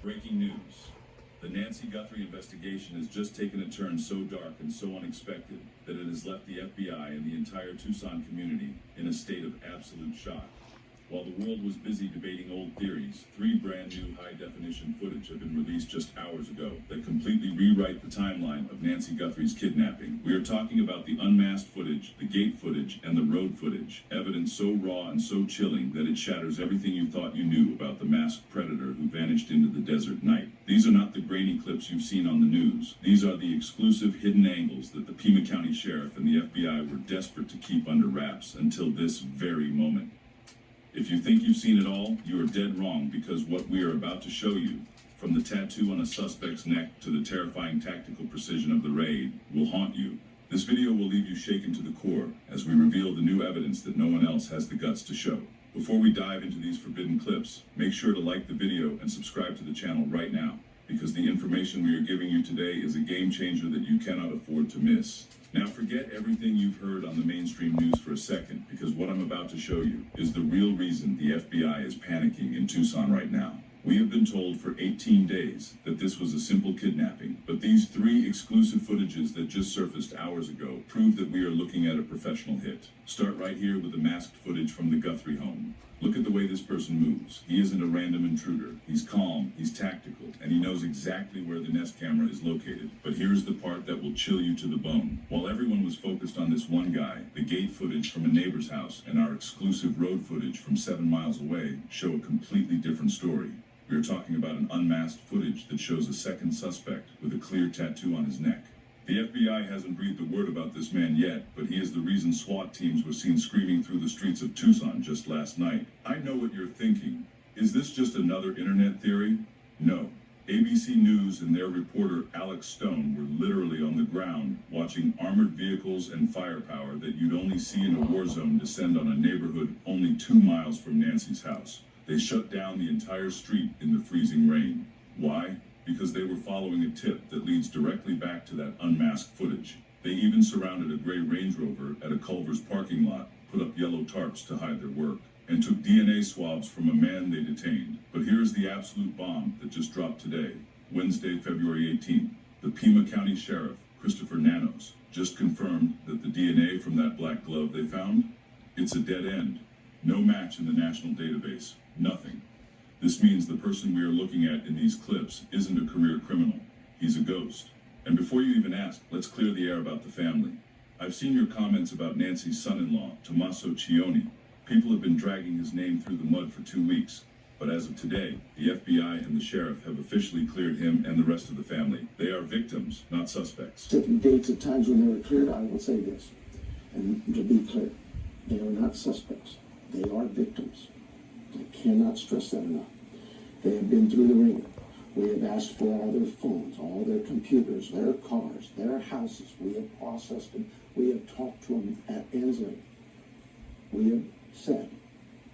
Breaking news. The Nancy Guthrie investigation has just taken a turn so dark and so unexpected that it has left the FBI and the entire Tucson community in a state of absolute shock. While the world was busy debating old theories, 3 brand new high-definition footage have been released just hours ago that completely rewrite the timeline of Nancy Guthrie's kidnapping. We are talking about the unmasked footage, the gate footage, and the road footage. Evidence so raw and so chilling that it shatters everything you thought you knew about the masked predator who vanished into the desert night. These are not the grainy clips you've seen on the news. These are the exclusive hidden angles that the Pima County Sheriff and the FBI were desperate to keep under wraps until this very moment. If you think you've seen it all, you are dead wrong, because what we are about to show you, from the tattoo on a suspect's neck to the terrifying tactical precision of the raid, will haunt you. This video will leave you shaken to the core as we reveal the new evidence that no one else has the guts to show. Before we dive into these forbidden clips, make sure to like the video and subscribe to the channel right now, because the information we are giving you today is a game changer that you cannot afford to miss. Now forget everything you've heard on the mainstream news for a second, because what I'm about to show you is the real reason the FBI is panicking in Tucson right now. We have been told for 18 days that this was a simple kidnapping, but these 3 exclusive footages that just surfaced hours ago prove that we are looking at a professional hit. Start right here with the masked footage from the Guthrie home. Look at the way this person moves. He isn't a random intruder. He's calm, he's tactical, and he knows exactly where the Nest camera is located. But here's the part that will chill you to the bone. While everyone was focused on this one guy, the gate footage from a neighbor's house and our exclusive road footage from 7 miles away show a completely different story. We are talking about an unmasked footage that shows a second suspect with a clear tattoo on his neck. The FBI hasn't breathed a word about this man yet, but he is the reason SWAT teams were seen screaming through the streets of Tucson just last night. I know what you're thinking. Is this just another internet theory? No. ABC News and their reporter Alex Stone were literally on the ground watching armored vehicles and firepower that you'd only see in a war zone descend on a neighborhood only 2 miles from Nancy's house. They shut down the entire street in the freezing rain. Why? Because they were following a tip that leads directly back to that unmasked footage. They even surrounded a gray Range Rover at a Culver's parking lot, put up yellow tarps to hide their work, and took DNA swabs from a man they detained. But here's the absolute bomb that just dropped today, Wednesday, February 18th. The Pima County Sheriff, Christopher Nanos, just confirmed that the DNA from that black glove they found, it's a dead end. No match in the national database. Nothing. This means the person we are looking at in these clips isn't a career criminal. He's a ghost. And before you even ask, let's clear the air about the family. I've seen your comments about Nancy's son-in-law, Tommaso Cioni. People have been dragging his name through the mud for 2 weeks. But as of today, the FBI and the sheriff have officially cleared him and the rest of the family. They are victims, not suspects. Different dates at times when they were cleared, I will say this, and to be clear, they are not suspects. They are victims. I cannot stress that enough. They have been through the ringer. We have asked for all their phones, all their computers, their cars, their houses. We have processed them. We have talked to them at Ensley. We have said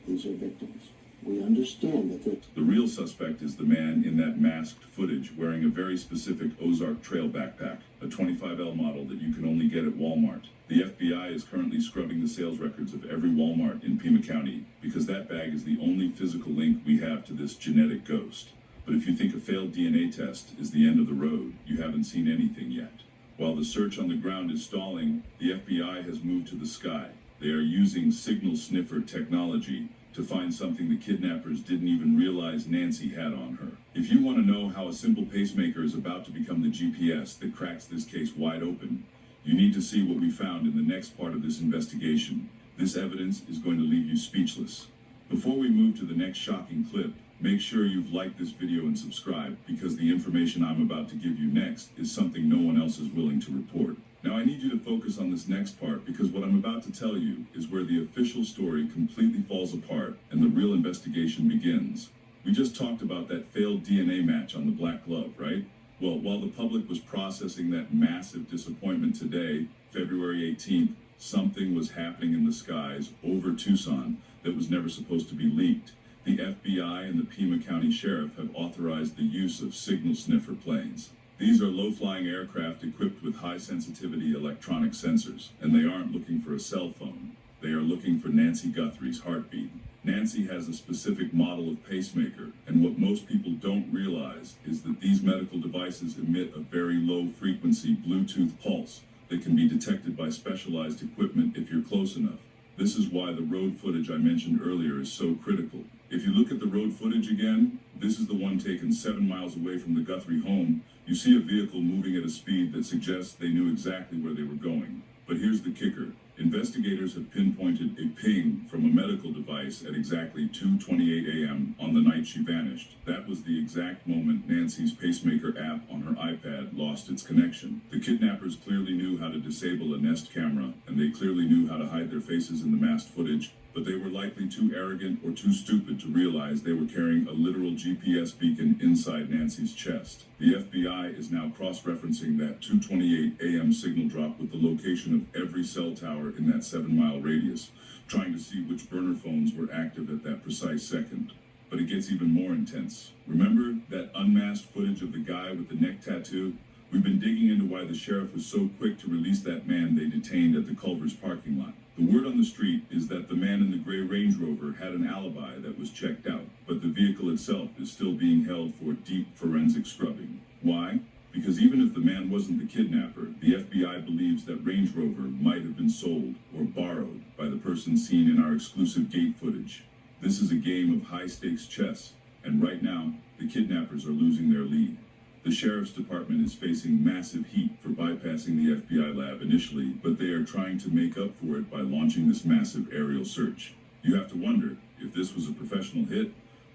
these are victims. We understand that they're... The real suspect is the man in that masked footage wearing a very specific Ozark Trail backpack, a 25L model that you can only get at Walmart. The FBI is currently scrubbing the sales records of every Walmart in Pima County because that bag is the only physical link we have to this genetic ghost. But if you think a failed DNA test is the end of the road, you haven't seen anything yet. While the search on the ground is stalling, the FBI has moved to the sky. They are using signal sniffer technology to find something the kidnappers didn't even realize Nancy had on her. If you want to know how a simple pacemaker is about to become the GPS that cracks this case wide open, you need to see what we found in the next part of this investigation. This evidence is going to leave you speechless. Before we move to the next shocking clip, make sure you've liked this video and subscribed, because the information I'm about to give you next is something no one else is willing to report. Now I need you to focus on this next part, because what I'm about to tell you is where the official story completely falls apart and the real investigation begins. We just talked about that failed DNA match on the black glove, right? Well, while the public was processing that massive disappointment today, February 18th, something was happening in the skies over Tucson that was never supposed to be leaked. The FBI and the Pima County Sheriff have authorized the use of signal sniffer planes. These are low-flying aircraft equipped with high-sensitivity electronic sensors, and they aren't looking for a cell phone. They are looking for Nancy Guthrie's heartbeat. Nancy has a specific model of pacemaker, and what most people don't realize is that these medical devices emit a very low frequency Bluetooth pulse that can be detected by specialized equipment if you're close enough. This is why the road footage I mentioned earlier is so critical. If you look at the road footage again, this is the one taken 7 miles away from the Guthrie home. You see a vehicle moving at a speed that suggests they knew exactly where they were going. But here's the kicker. Investigators have pinpointed a ping from a medical device at exactly 2:28 a.m. on the night she vanished. That was the exact moment Nancy's pacemaker app on her iPad lost its connection. The kidnappers clearly knew how to disable a Nest camera, and they clearly knew how to hide their faces in the masked footage, but they were likely too arrogant or too stupid to realize they were carrying a literal GPS beacon inside Nancy's chest. The FBI is now cross-referencing that 2:28 a.m. signal drop with the location of every cell tower in that 7-mile radius, trying to see which burner phones were active at that precise second. But it gets even more intense. Remember that unmasked footage of the guy with the neck tattoo? We've been digging into why the sheriff was so quick to release that man they detained at the Culver's parking lot. The word on the street is that the man in the gray Range Rover had an alibi that was checked out, but the vehicle itself is still being held for deep forensic scrubbing. Why? Because even if the man wasn't the kidnapper, the FBI believes that Range Rover might have been sold or borrowed by the person seen in our exclusive gate footage. This is a game of high-stakes chess, and right now, the kidnappers are losing their lead. The sheriff's department is facing massive heat for bypassing the FBI lab initially, but they are trying to make up for it by launching this massive aerial search. You have to wonder, if this was a professional hit,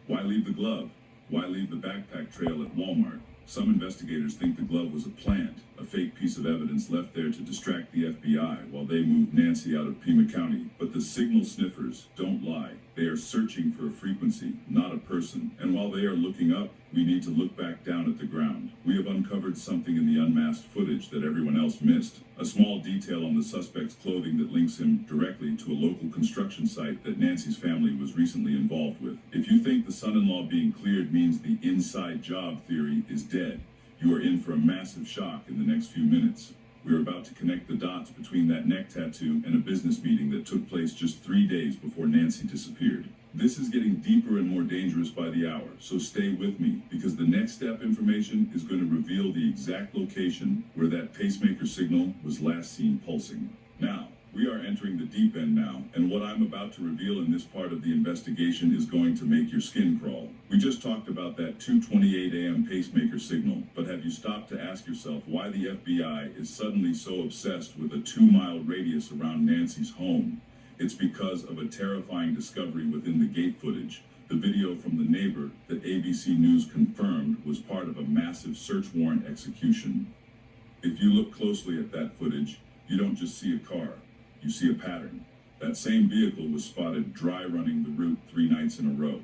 why leave the glove? Why leave the backpack trail at Walmart? Some investigators think the glove was a plant, a fake piece of evidence left there to distract the FBI while they moved Nancy out of Pima County. But the signal sniffers don't lie. They are searching for a frequency, not a person. And while they are looking up, we need to look back down at the ground. We have uncovered something in the unmasked footage that everyone else missed. A small detail on the suspect's clothing that links him directly to a local construction site that Nancy's family was recently involved with. If you think the son-in-law being cleared means the inside job theory is dead, you are in for a massive shock in the next few minutes. We're about to connect the dots between that neck tattoo and a business meeting that took place just 3 days before Nancy disappeared. This is getting deeper and more dangerous by the hour, so stay with me, because the next step information is going to reveal the exact location where that pacemaker signal was last seen pulsing. Now, we are entering the deep end now, and what I'm about to reveal in this part of the investigation is going to make your skin crawl. We just talked about that 2:28 a.m. pacemaker signal, but have you stopped to ask yourself why the FBI is suddenly so obsessed with a 2-mile radius around Nancy's home? It's because of a terrifying discovery within the gate footage. The video from the neighbor that ABC News confirmed was part of a massive search warrant execution. If you look closely at that footage, you don't just see a car, you see a pattern. That same vehicle was spotted dry running the route 3 nights in a row.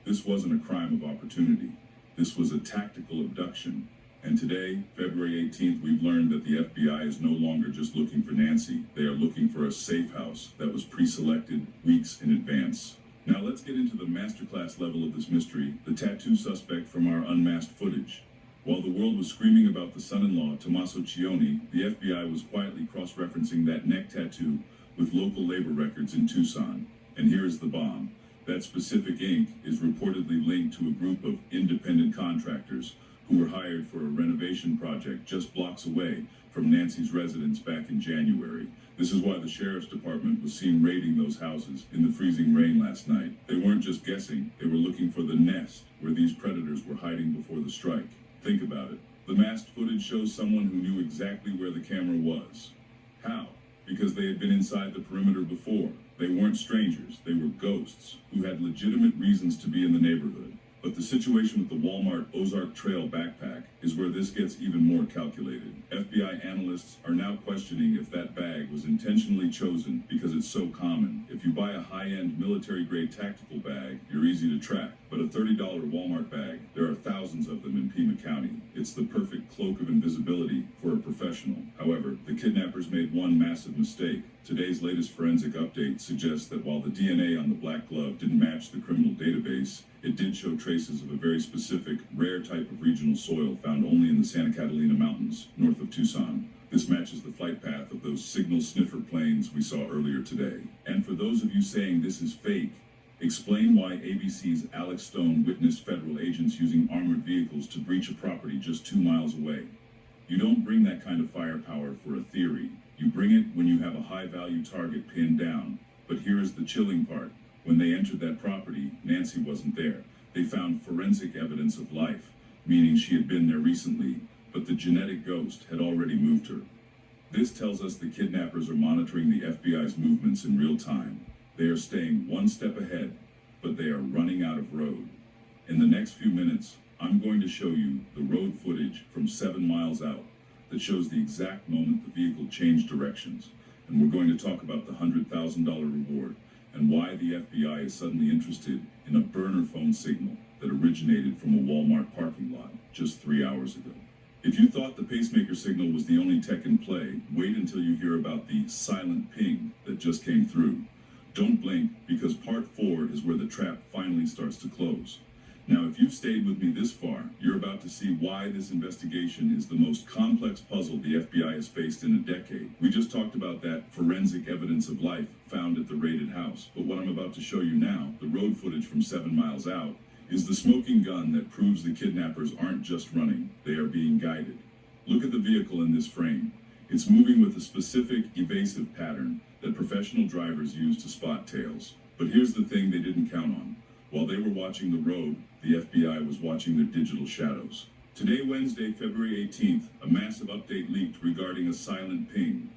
This wasn't a crime of opportunity. This was a tactical abduction. And today, February 18th, we've learned that the FBI is no longer just looking for Nancy. They are looking for a safe house that was pre-selected weeks in advance. Now let's get into the masterclass level of this mystery, the tattoo suspect from our unmasked footage. While the world was screaming about the son-in-law, Tommaso Cioni, the FBI was quietly cross-referencing that neck tattoo with local labor records in Tucson. And here is the bomb. That specific ink is reportedly linked to a group of independent contractors who were hired for a renovation project just blocks away from Nancy's residence back in January. This is why the sheriff's department was seen raiding those houses in the freezing rain last night. They weren't just guessing, they were looking for the nest where these predators were hiding before the strike. Think about it. The masked footage shows someone who knew exactly where the camera was. How? Because they had been inside the perimeter before. They weren't strangers, they were ghosts who had legitimate reasons to be in the neighborhood. But the situation with the Walmart Ozark Trail backpack is where this gets even more calculated. FBI analysts are now questioning if that bag was intentionally chosen because it's so common. If you buy a high-end military-grade tactical bag, you're easy to track. But a $30 Walmart bag, there are thousands of them in Pima County. It's the perfect cloak of invisibility for a professional. However, the kidnappers made one massive mistake. Today's latest forensic update suggests that while the DNA on the black glove didn't match the criminal database, it did show traces of a very specific, rare type of regional soil found only in the Santa Catalina Mountains, north of Tucson. This matches the flight path of those signal sniffer planes we saw earlier today. And for those of you saying this is fake, Explain why ABC's Alex Stone witnessed federal agents using armored vehicles to breach a property just 2 miles away. You don't bring that kind of firepower for a theory. You bring it when you have a high-value target pinned down. But here is the chilling part. When they entered that property, Nancy wasn't there. They found forensic evidence of life, meaning she had been there recently, but the genetic ghost had already moved her. This tells us the kidnappers are monitoring the FBI's movements in real time. They are staying one step ahead, but they are running out of road. In the next few minutes, I'm going to show you the road footage from 7 miles out that shows the exact moment the vehicle changed directions. And we're going to talk about the $100,000 reward and why the FBI is suddenly interested in a burner phone signal that originated from a Walmart parking lot just 3 hours ago. If you thought the pacemaker signal was the only tech in play, wait until you hear about the silent ping that just came through. Don't blink, because part 4 is where the trap finally starts to close. Now, if you've stayed with me this far, you're about to see why this investigation is the most complex puzzle the FBI has faced in a decade. We just talked about that forensic evidence of life found at the raided house, but what I'm about to show you now, the road footage from 7 miles out, is the smoking gun that proves the kidnappers aren't just running, they are being guided. Look at the vehicle in this frame. It's moving with a specific, evasive pattern that professional drivers use to spot tails. But here's the thing they didn't count on. While they were watching the road, the FBI was watching their digital shadows. Today, Wednesday, February 18th, a massive update leaked regarding a silent ping.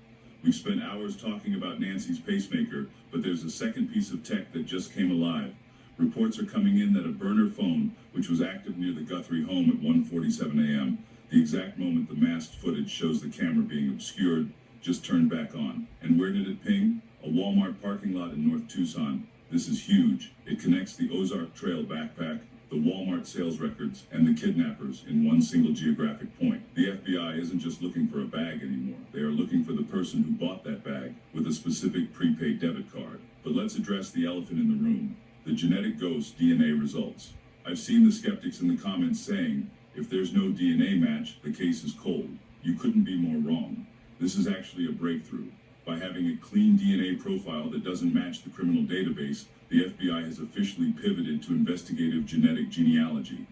We've spent hours talking about Nancy's pacemaker, but there's a second piece of tech that just came alive. Reports are coming in that a burner phone, which was active near the Guthrie home at 1:47 a.m., the exact moment the masked footage shows the camera being obscured, just turned back on. And where did it ping? A Walmart parking lot in North Tucson. This is huge. It connects the Ozark Trail backpack, the Walmart sales records, and the kidnappers in one single geographic point. The FBI isn't just looking for a bag anymore. They are looking for the person who bought that bag with a specific prepaid debit card. But let's address the elephant in the room, the genetic ghost DNA results. I've seen the skeptics in the comments saying, if there's no DNA match, the case is cold. You couldn't be more wrong. This is actually a breakthrough. By having a clean DNA profile that doesn't match the criminal database, the FBI has officially pivoted to investigative genetic genealogy.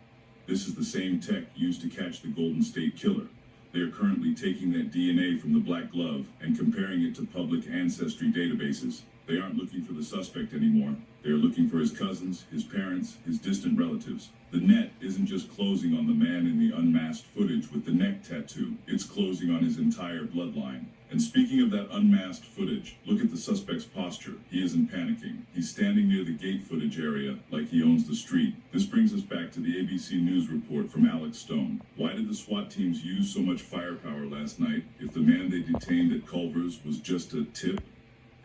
This is the same tech used to catch the Golden State Killer. They are currently taking that DNA from the black glove and comparing it to public ancestry databases. They aren't looking for the suspect anymore. They are looking for his cousins, his parents, his distant relatives. The net isn't just closing on the man in the unmasked footage with the neck tattoo. It's closing on his entire bloodline. And speaking of that unmasked footage, look at the suspect's posture. He isn't panicking. He's standing near the gate footage area like he owns the street. This brings us back to the ABC News report from Alex Stone. Why did the SWAT teams use so much firepower last night if the man they detained at Culver's was just a tip?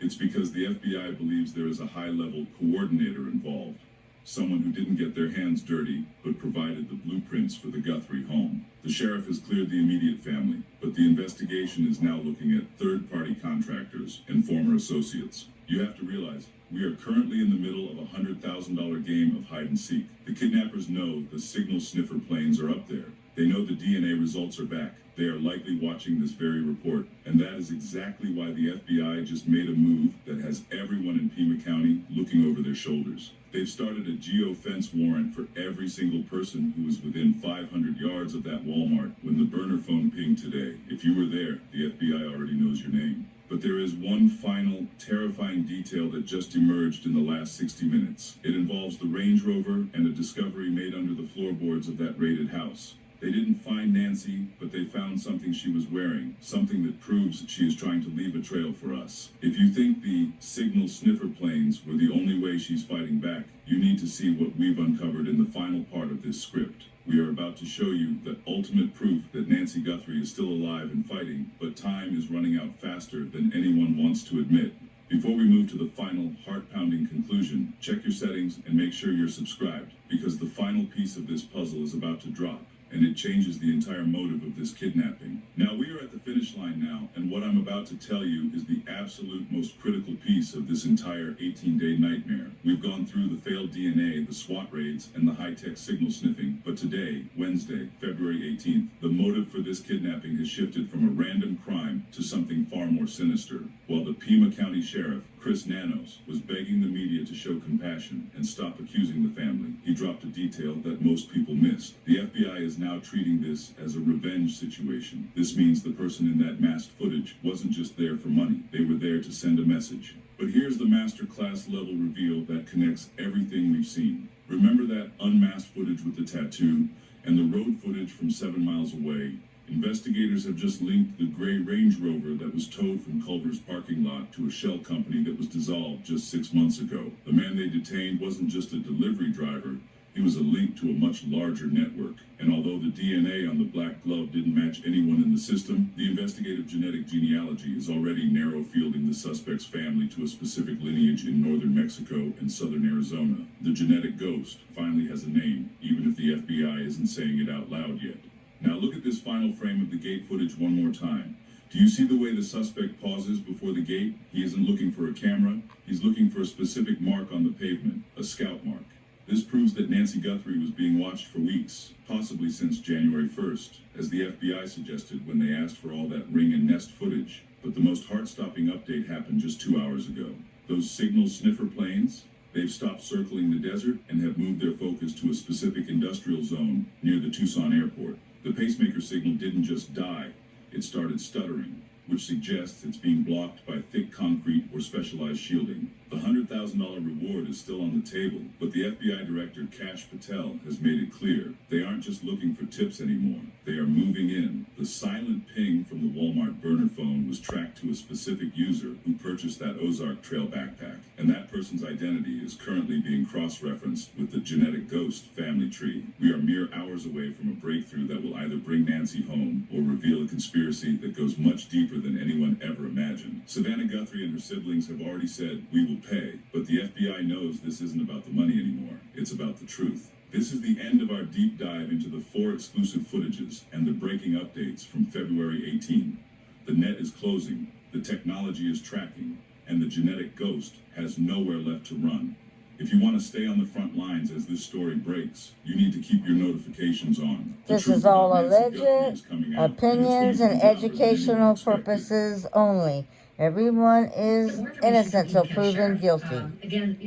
It's because the FBI believes there is a high-level coordinator involved. Someone who didn't get their hands dirty, but provided the blueprints for the Guthrie home. The sheriff has cleared the immediate family, but the investigation is now looking at third-party contractors and former associates. You have to realize, we are currently in the middle of a $100,000 game of hide-and-seek. The kidnappers know the signal sniffer planes are up there. They know the DNA results are back. They are likely watching this very report, and that is exactly why the FBI just made a move that has everyone in Pima County looking over their shoulders. They've started a geofence warrant for every single person who was within 500 yards of that Walmart when the burner phone pinged today. If you were there, the FBI already knows your name. But there is one final, terrifying detail that just emerged in the last 60 minutes. It involves the Range Rover and a discovery made under the floorboards of that raided house. They didn't find Nancy, but they found something she was wearing, something that proves that she is trying to leave a trail for us. If you think the signal sniffer planes were the only way she's fighting back, you need to see what we've uncovered in the final part of this script. We are about to show you the ultimate proof that Nancy Guthrie is still alive and fighting, but time is running out faster than anyone wants to admit. Before we move to the final, heart-pounding conclusion, check your settings and make sure you're subscribed, because the final piece of this puzzle is about to drop, and it changes the entire motive of this kidnapping. Now, we are at the finish line now, and what I'm about to tell you is the absolute most critical piece of this entire 18-day nightmare. We've gone through the failed DNA, the SWAT raids, and the high-tech signal sniffing, but today, Wednesday, February 18th, the motive for this kidnapping has shifted from a random crime to something far more sinister. While the Pima County Sheriff, Chris Nanos was begging the media to show compassion and stop accusing the family. He dropped a detail that most people missed. The FBI is now treating this as a revenge situation. This means the person in that masked footage wasn't just there for money. They were there to send a message. But here's the masterclass level reveal that connects everything we've seen. Remember that unmasked footage with the tattoo and the road footage from 7 miles away? Investigators have just linked the gray Range Rover that was towed from Culver's parking lot to a shell company that was dissolved just 6 months ago. The man they detained wasn't just a delivery driver, he was a link to a much larger network. And although the DNA on the black glove didn't match anyone in the system, the investigative genetic genealogy is already narrow fielding the suspect's family to a specific lineage in northern Mexico and southern Arizona. The genetic ghost finally has a name, even if the FBI isn't saying it out loud yet. Now look at this final frame of the gate footage one more time. Do you see the way the suspect pauses before the gate? He isn't looking for a camera, he's looking for a specific mark on the pavement, a scout mark. This proves that Nancy Guthrie was being watched for weeks, possibly since January 1st, as the FBI suggested when they asked for all that ring and nest footage. But the most heart-stopping update happened just 2 hours ago. Those signal sniffer planes, they've stopped circling the desert and have moved their focus to a specific industrial zone near the Tucson airport. The pacemaker signal didn't just die, it started stuttering, which suggests it's being blocked by thick concrete or specialized shielding. The $100,000 reward is still on the table, but the FBI director, Kash Patel, has made it clear they aren't just looking for tips anymore. They are moving in. The silent ping from the Walmart burner phone was tracked to a specific user who purchased that Ozark Trail backpack, and that person's identity is currently being cross-referenced with the genetic ghost family tree. We are mere hours away from a breakthrough that will either bring Nancy home or reveal a conspiracy that goes much deeper than anyone ever imagined. Savannah Guthrie and her siblings have already said, "We will pay," but the FBI knows this isn't about the money anymore. It's about the truth. This is the end of our deep dive into the 4 exclusive footages and the breaking updates from February 18. The net is closing, the technology is tracking, and the genetic ghost has nowhere left to run. If you want to stay on the front lines as this story breaks, you need to keep your notifications on. This is all alleged, opinions, and educational purposes only. Everyone is innocent till proven guilty. Again,